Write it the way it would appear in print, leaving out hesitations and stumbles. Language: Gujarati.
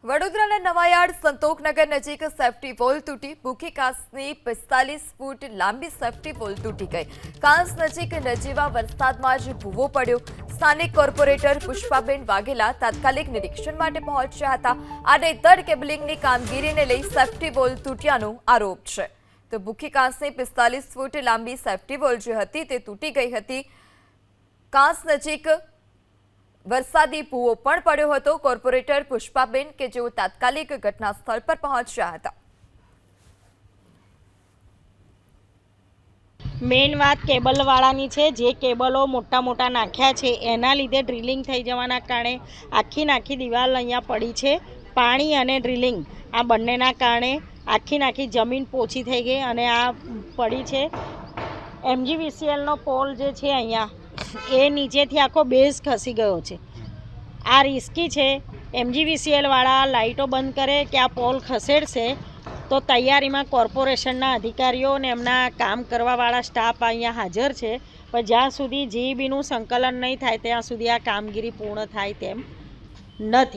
વડોદરાના નવાયાર્ડ સંતોકનગર નજીક સેફટી વોલ તૂટી ભૂખી કાંસની 45 ફૂટ લાંબી સેફટી વોલ તૂટી ગઈ। કાંસ નજીક નજીવા વરસાદમાં જ ભૂવો પડ્યો। સ્થાનિક કોર્પોરેટર પુષ્પાબેન વાઘેલા તાત્કાલિક નિરીક્ષણ માટે પહોંચ્યા હતા। આડેધડ કેબલિંગની કામગીરીને લઈ સેફટી વોલ તૂટ્યાનો આરોપ છે। તો ભૂખી કાંસની 45 ફૂટ લાંબી સેફટી વોલ જે હતી તે તૂટી ગઈ હતી। કાંસ નજીક વરસાદી ભૂવો પણ પડ્યો હતો। કોર્પોરેટર પુષ્પાબેન કે જેઓ તાત્કાલિક ઘટના સ્થળ પર પહોંચ્યા હતા। મેઇન વાત કેબલવાળાની છે। જે કેબલો મોટા નાખ્યા છે એના લીધે ડ્રિલિંગ થઈ જવાના કારણે આખી દિવાલ અહીંયા પડી છે। પાણી અને ડ્રિલિંગ આ બંનેના કારણે આખી જમીન પોચી થઈ ગઈ અને આ પડી છે। MGVCLનો પોલ જે છે અહીંયા એ નીચેથી આખો બેઝ ખસી ગયો છે। આ રિસ્કી છે। MGVCLવાળા લાઇટો બંધ કરે કે આ પોલ ખસેડશે તો તૈયારીમાં કોર્પોરેશનના અધિકારીઓ અને એમના કામ કરવાવાળા સ્ટાફ અહીંયા હાજર છે। પણ જ્યાં સુધી GEBનું સંકલન નહીં થાય ત્યાં સુધી આ કામગીરી પૂર્ણ થાય તેમ નથી।